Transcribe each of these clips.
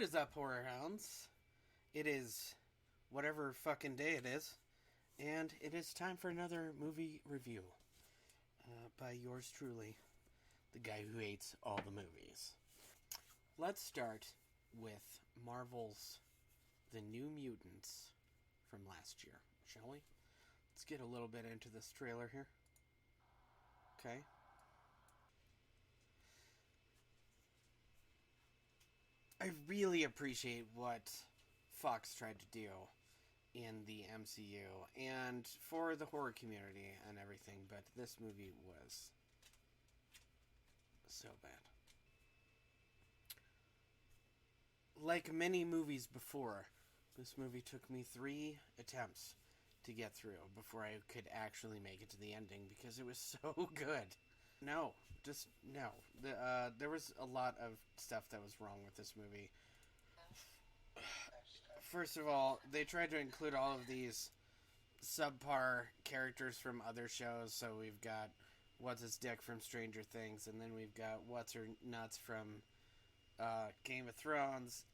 is up, horror hounds? It is whatever fucking day it is, and it is time for another movie review by yours truly, the guy who hates all the movies. Let's start with Marvel's The New Mutants from last year, shall we? Let's get a little bit into this trailer here. Okay. I really appreciate what Fox tried to do in the MCU and for the horror community and everything, but this movie was so bad. Like many movies before, this movie took me 3 attempts to get through before I could actually make it to the ending because it was so good. No. There was a lot of stuff that was wrong with this movie. First of all, they tried to include all of these subpar characters from other shows. So we've got What's His Dick from Stranger Things, and then we've got What's Her Nuts from Game of Thrones,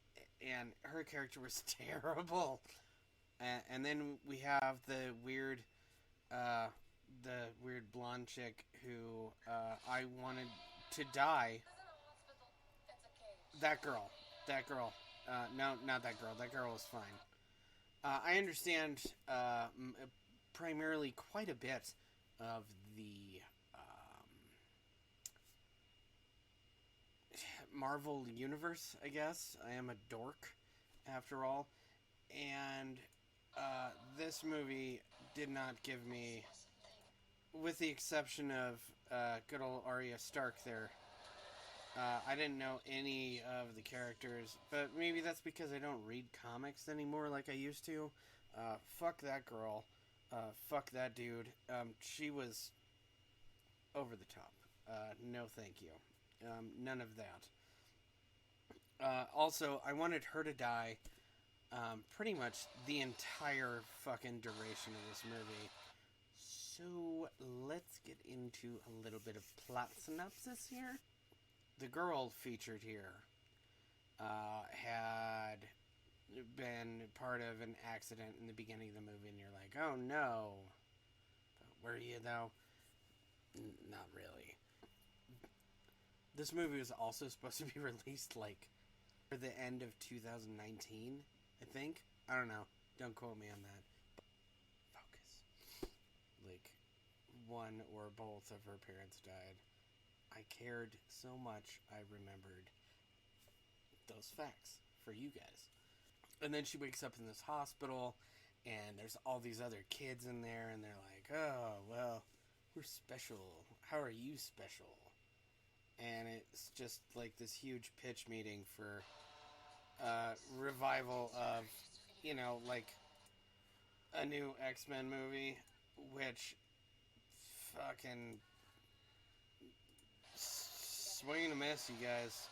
and her character was terrible. And then we have the weird blonde chick who I wanted to die. That girl. No, not that girl. That girl was fine. I understand primarily quite a bit of the Marvel universe, I guess. I am a dork, after all. And this movie did not give me, with the exception of good old Arya Stark there, I didn't know any of the characters, but maybe that's because I don't read comics anymore like I used to. Fuck that girl. Fuck that dude. She was over the top. No thank you. None of that. Also, I wanted her to die pretty much the entire fucking duration of this movie. So, let's get into a little bit of plot synopsis here. The girl featured here had been part of an accident in the beginning of the movie, and you're like, oh no. But were you, though? Not really. This movie was also supposed to be released, like, for the end of 2019, I think. I don't know. Don't quote me on that. But focus. Like, one or both of her parents died. I cared so much I remembered those facts for you guys. And then she wakes up in this hospital, and there's all these other kids in there, and they're like, oh, well, we're special. How are you special? And it's just like this huge pitch meeting for revival of, like a new X-Men movie, which fucking swing and a miss, you guys.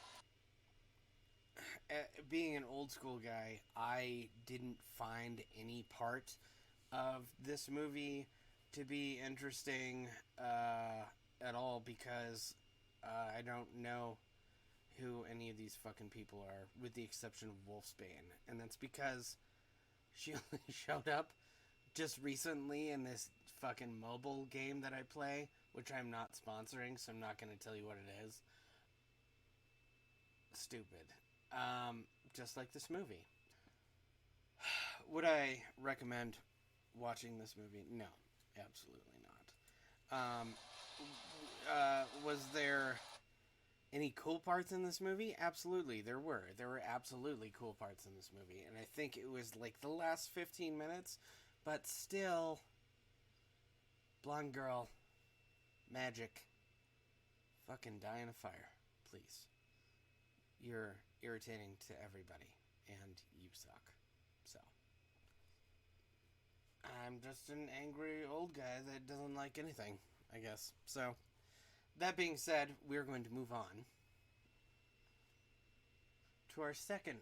Being an old school guy, I didn't find any part of this movie to be interesting at all because I don't know who any of these fucking people are, with the exception of Wolfsbane. And that's because she only showed up just recently in this fucking mobile game that I play, which I'm not sponsoring, so I'm not going to tell you what it is. Stupid. Just like this movie. Would I recommend watching this movie? No, absolutely not. Was there any cool parts in this movie? Absolutely, there were. There were absolutely cool parts in this movie, and I think it was like the last 15 minutes, but still, blonde girl, magic, fucking die in a fire, please. You're irritating to everybody, and you suck. So, I'm just an angry old guy that doesn't like anything, I guess. So, that being said, we're going to move on to our second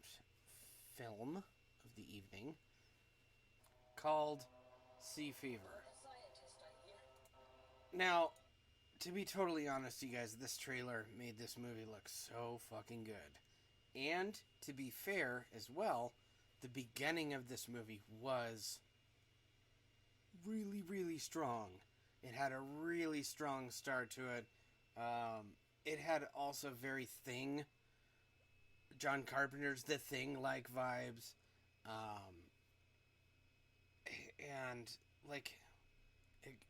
film of the evening, called Sea Fever. Now, to be totally honest, you guys, this trailer made this movie look so fucking good. And to be fair as well, the beginning of this movie was really, really strong. It had a really strong start to it. It had also very Thing, John Carpenter's The Thing-like vibes. And, like,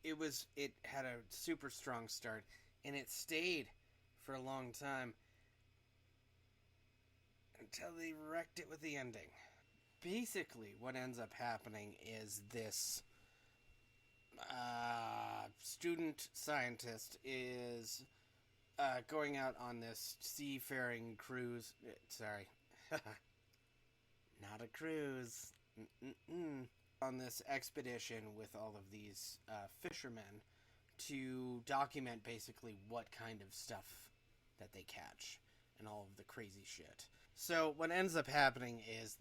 it had a super strong start. And it stayed for a long time until they wrecked it with the ending. Basically, what ends up happening is this student scientist is going out on this seafaring cruise. Sorry. Not a cruise. Mm-mm. On this expedition with all of these fishermen to document basically what kind of stuff that they catch and all of the crazy shit. So what ends up happening is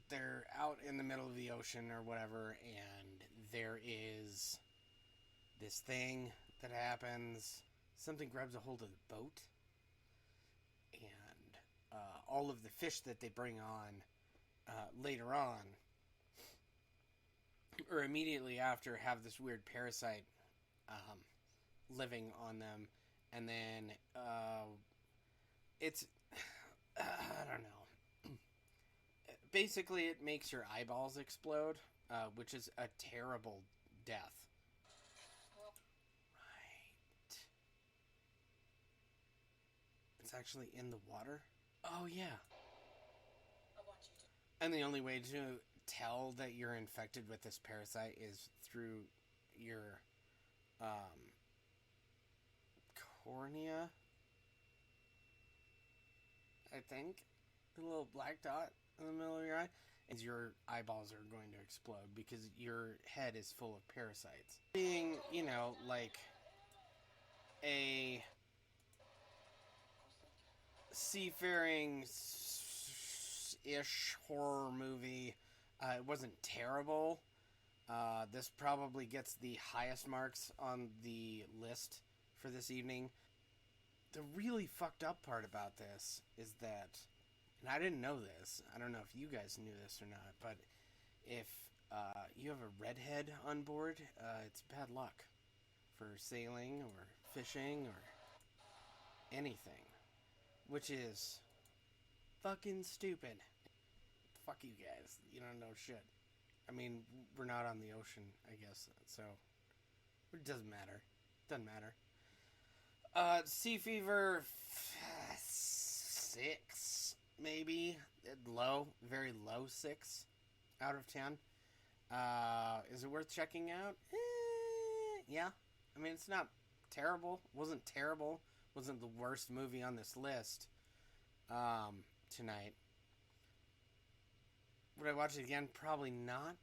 they're out in the middle of the ocean or whatever, and there is this thing that happens. Something grabs a hold of the boat, and all of the fish that they bring on later on, or immediately after, have this weird parasite living on them, and then it's I don't know. Basically, it makes your eyeballs explode, which is a terrible death. Right. It's actually in the water? Oh, yeah. And the only way to tell that you're infected with this parasite is through your cornea, I think. The little black dot in the middle of your eye. And your eyeballs are going to explode because your head is full of parasites. Being, like a seafaring-ish horror movie, it wasn't terrible. This probably gets the highest marks on the list for this evening. The really fucked up part about this is that, and I didn't know this, I don't know if you guys knew this or not, but if you have a redhead on board, it's bad luck for sailing or fishing or anything, which is fucking stupid. Fuck you guys, you don't know shit. I mean, we're not on the ocean, I guess, so it doesn't matter. Doesn't matter. Sea fever 6, maybe. Low, very low 6 out of 10. Is it worth checking out? Yeah. I mean, it's not terrible. Wasn't terrible. Wasn't the worst movie on this list tonight. Would I watch it again? Probably not.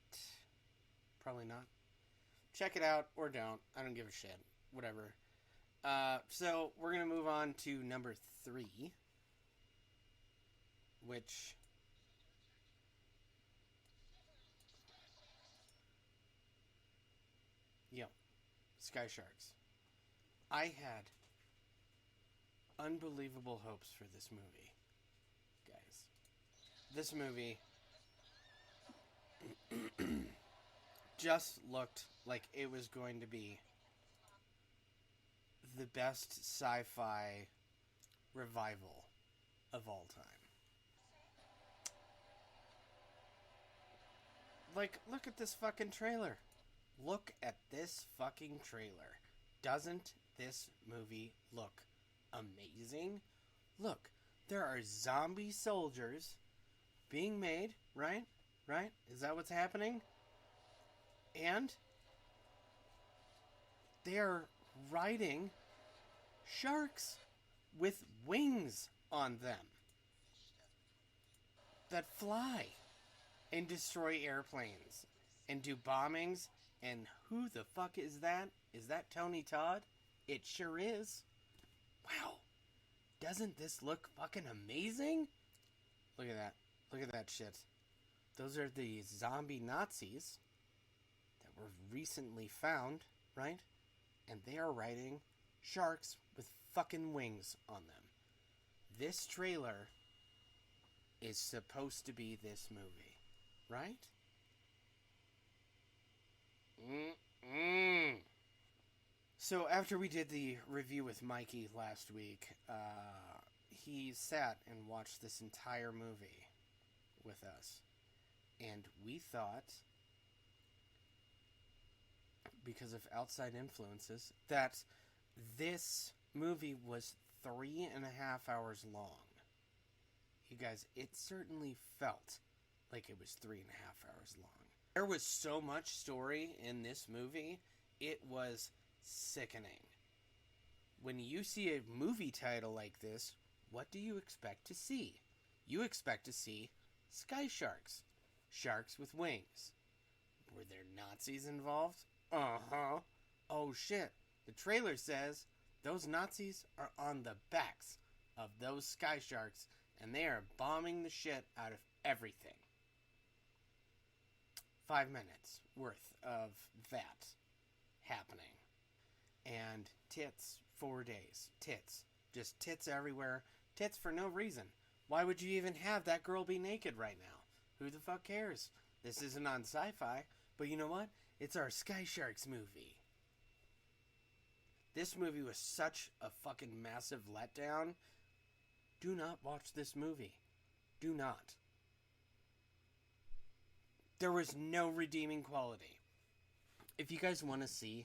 Probably not. Check it out or don't. I don't give a shit. Whatever. So we're going to move on to number 3, which... Sky Sharks. I had unbelievable hopes for this movie, guys. This movie just looked like it was going to be the best sci-fi revival of all time. Like, look at this fucking trailer. Look at this fucking trailer. Doesn't this movie look amazing? Look, there are zombie soldiers being made, right? Right? Is that what's happening? And they're riding sharks with wings on them that fly and destroy airplanes and do bombings. And who the fuck is that? Is that Tony Todd? It sure is. Wow. Doesn't this look fucking amazing? Look at that. Look at that shit. Those are the zombie Nazis that were recently found, right? And they are riding sharks with fucking wings on them. This trailer is supposed to be this movie, right? Mm-mm. So after we did the review with Mikey last week, he sat and watched this entire movie with us. And we thought, because of outside influences, that this movie was 3.5 hours long. You guys, it certainly felt like it was 3.5 hours long. There was so much story in this movie, it was sickening. When you see a movie title like this, what do you expect to see? You expect to see sky sharks. Sharks with wings. Were there Nazis involved? Uh-huh. Oh shit. The trailer says those Nazis are on the backs of those sky sharks and they are bombing the shit out of everything. 5 minutes worth of that happening. And tits 4 days. Tits. Just tits everywhere. Tits for no reason. Why would you even have that girl be naked right now? Who the fuck cares? This isn't on sci-fi, but you know what? It's our Sky Sharks movie. This movie was such a fucking massive letdown. Do not watch this movie. Do not. There was no redeeming quality. If you guys want to see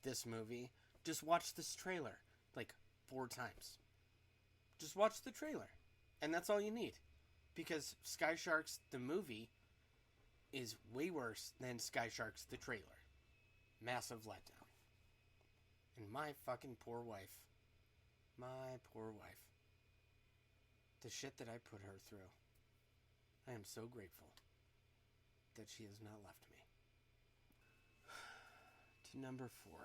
this movie, just watch this trailer like 4 times. Just watch the trailer. And that's all you need. Because Sky Sharks, the movie, is way worse than Sky Sharks, the trailer. Massive letdown. And my fucking poor wife. My poor wife. The shit that I put her through. I am so grateful that she has not left me. To number 4.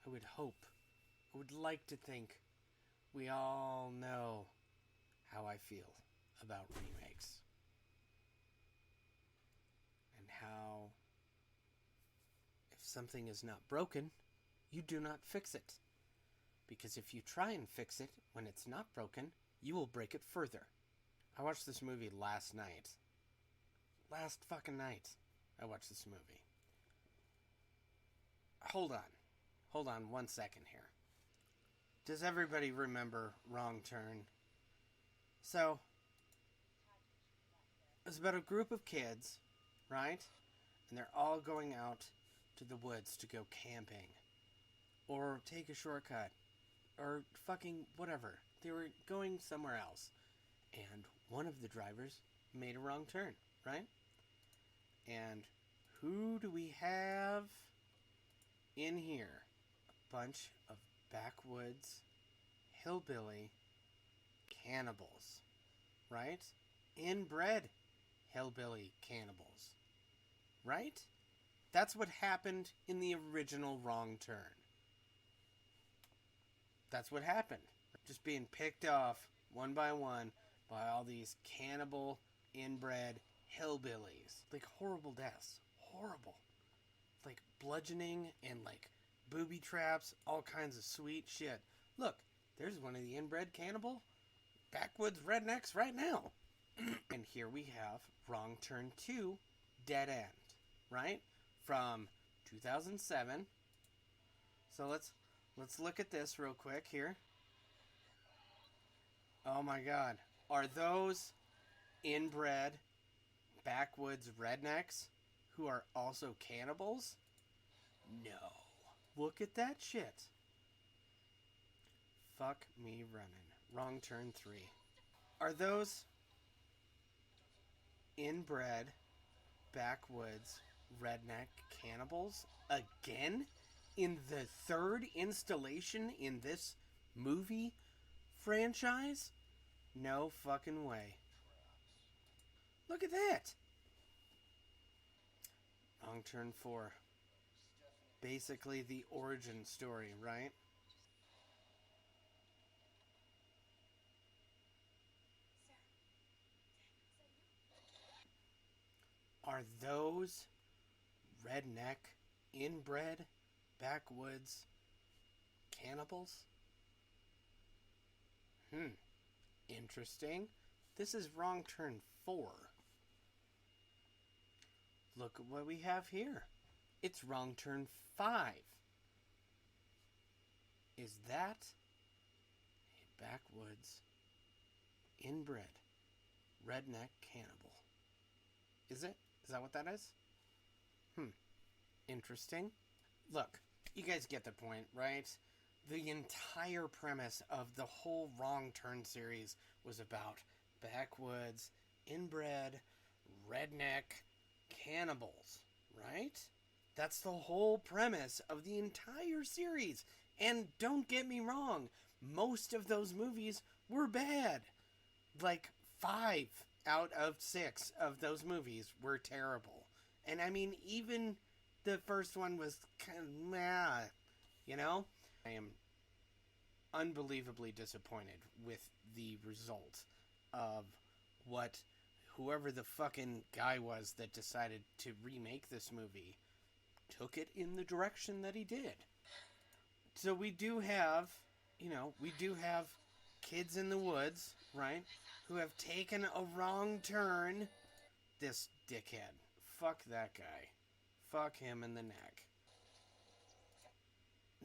I would hope, I would like to think we all know how I feel about remakes. And how if something is not broken, you do not fix it. Because if you try and fix it when it's not broken, you will break it further. I watched this movie last night. Last fucking night, I watched this movie. Hold on 1 second here. Does everybody remember Wrong Turn? So, it's about a group of kids, right? And they're all going out to the woods to go camping. Or take a shortcut. Or fucking whatever. They were going somewhere else. And one of the drivers made a wrong turn, right? And who do we have in here? A bunch of backwoods, hillbilly cannibals, right? Inbred hillbilly cannibals, right? That's what happened in the original Wrong Turn. That's what happened. Just being picked off one by one by all these cannibal, inbred hillbillies. Like horrible deaths. Horrible. Like bludgeoning and like booby traps, all kinds of sweet shit. Look, there's one of the inbred cannibal backwoods rednecks right now. And here we have Wrong Turn 2, Dead End, right? From 2007. So let's look at this real quick here. Oh my god. Are those inbred backwoods rednecks who are also cannibals? No. Look at that shit. Fuck me running. Wrong Turn 3. Are those inbred backwoods redneck cannibals again in the third installation in this movie franchise? No fucking way. Look at that. Wrong Turn 4. Basically the origin story, right? Are those redneck inbred backwoods cannibals? Interesting. This is Wrong Turn 4. Look at what we have here. It's Wrong Turn 5. Is that a backwoods, inbred, redneck cannibal? Is it? Is that what that is? Interesting. Look, you guys get the point, right? The entire premise of the whole Wrong Turn series was about backwoods, inbred, redneck cannibals, right? That's the whole premise of the entire series. And don't get me wrong, most of those movies were bad. Like 5 out of 6 of those movies were terrible. And I mean, even the first one was kind of meh, you know? I am unbelievably disappointed with the result of what whoever the fucking guy was that decided to remake this movie took it in the direction that he did. So we do have, kids in the woods, right, who have taken a wrong turn. This dickhead. Fuck that guy. Fuck him in the neck.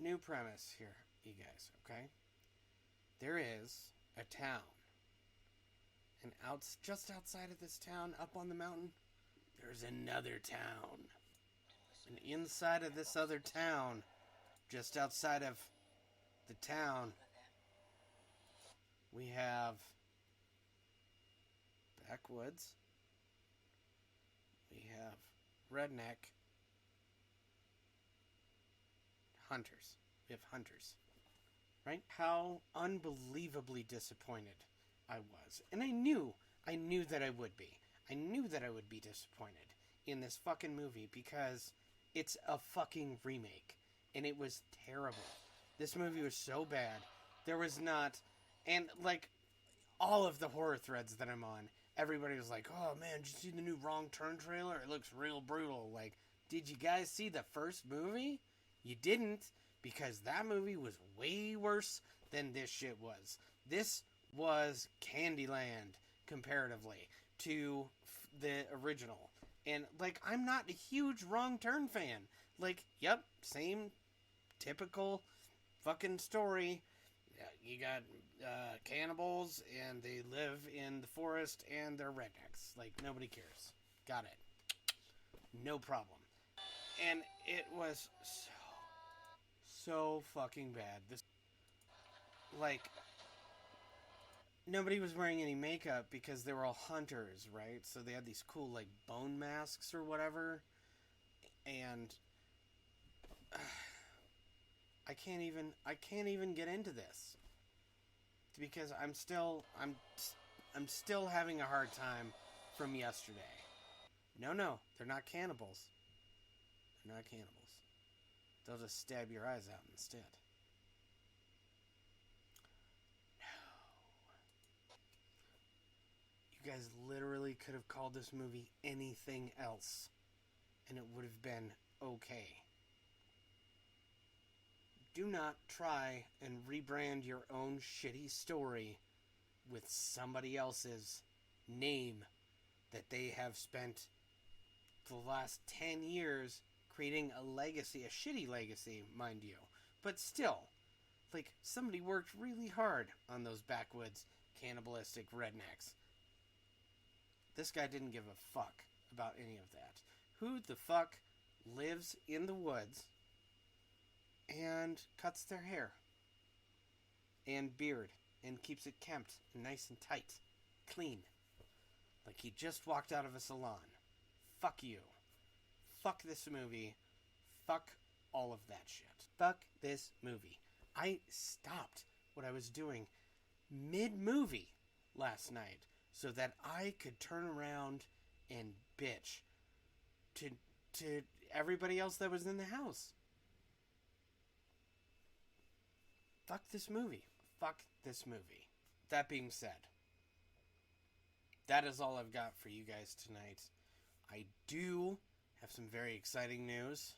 New premise here, you guys, okay? There is a town. And just outside of this town, up on the mountain, there's another town. And inside of this other town, just outside of the town, we have backwoods. We have redneck hunters. We have hunters. Right? How unbelievably disappointed I was. And I knew that I would be. I knew that I would be disappointed in this fucking movie because it's a fucking remake. And it was terrible. This movie was so bad. There was not... And, like, all of the horror threads that I'm on, everybody was like, oh, man, did you see the new Wrong Turn trailer? It looks real brutal. Like, did you guys see the first movie? You didn't, because that movie was way worse than this shit was. This was Candyland, comparatively, to the original. And, like, I'm not a huge Wrong Turn fan. Like, yep, same typical fucking story. You got cannibals, and they live in the forest, and they're rednecks. Like, nobody cares. Got it. No problem. And it was so fucking bad. Like, nobody was wearing any makeup because they were all hunters, right? So they had these cool, like, bone masks or whatever. And I can't even get into this because I'm still having a hard time from yesterday. No, they're not cannibals. They're not cannibals. They'll just stab your eyes out instead. No. You guys literally could have called this movie anything else, and it would have been okay. Do not try and rebrand your own shitty story with somebody else's name that they have spent the last 10 years creating a legacy, a shitty legacy, mind you. But still, like, somebody worked really hard on those backwoods cannibalistic rednecks. This guy didn't give a fuck about any of that. Who the fuck lives in the woods and cuts their hair and beard and keeps it kempt and nice and tight, clean, like he just walked out of a salon? Fuck you. Fuck this movie. Fuck all of that shit. Fuck this movie. I stopped what I was doing mid-movie last night so that I could turn around and bitch to everybody else that was in the house. Fuck this movie. Fuck this movie. That being said, that is all I've got for you guys tonight. I do have some very exciting news.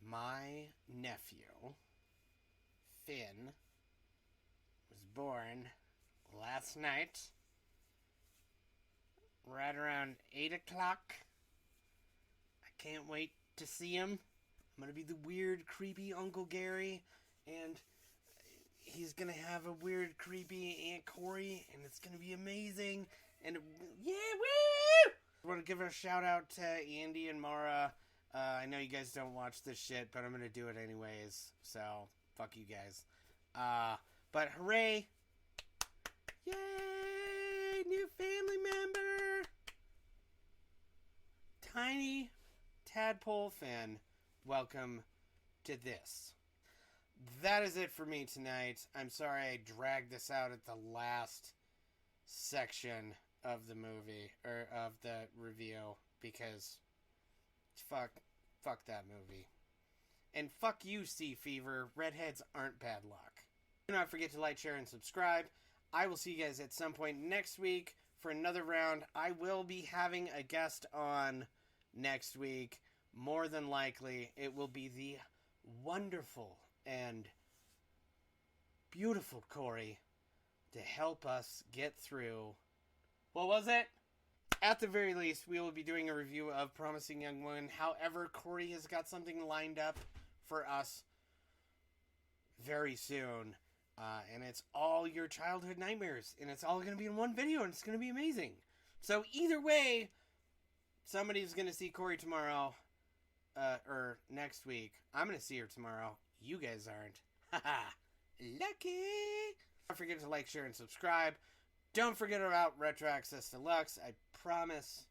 My nephew, Finn, was born last night, right around 8 o'clock. I can't wait to see him. I'm going to be the weird, creepy Uncle Gary, and he's going to have a weird, creepy Aunt Corey, and it's going to be amazing. And yeah, woo! I want to give a shout out to Andy and Mara. I know you guys don't watch this shit, but I'm going to do it anyways. So, fuck you guys. But hooray! Yay! New family member! Tiny Tadpole Finn, welcome to this. That is it for me tonight. I'm sorry I dragged this out at the last section of the movie, or of the review, because fuck that movie. And fuck you, Sea Fever. Redheads aren't bad luck. Do not forget to like, share, and subscribe. I will see you guys at some point next week for another round. I will be having a guest on next week. More than likely, it will be the wonderful and beautiful Corey to help us get through... What was it? At the very least, we will be doing a review of Promising Young Woman. However, Corey has got something lined up for us very soon. And it's all your childhood nightmares. And it's all going to be in one video. And it's going to be amazing. So either way, somebody's going to see Corey tomorrow. Or next week. I'm going to see her tomorrow. You guys aren't. Haha. Lucky. Don't forget to like, share, and subscribe. Don't forget about Retro Access Deluxe. I promise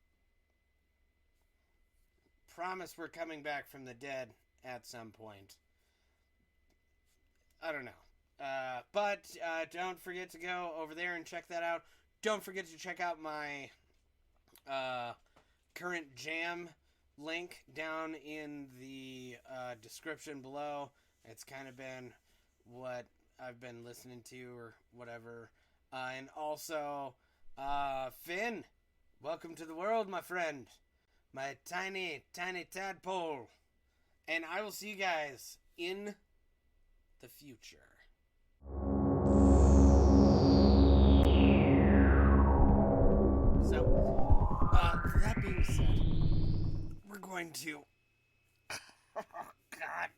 we're coming back from the dead at some point. I don't know. But don't forget to go over there and check that out. Don't forget to check out my current jam link down in the description below. It's kind of been what I've been listening to or whatever. And also, Finn, welcome to the world, my friend. My tiny, tiny tadpole. And I will see you guys in the future. So, that being said, we're going to... Oh, God.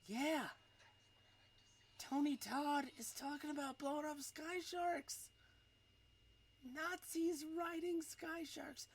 Yeah. Tony Todd is talking about blowing up sky sharks. Nazis riding sky sharks.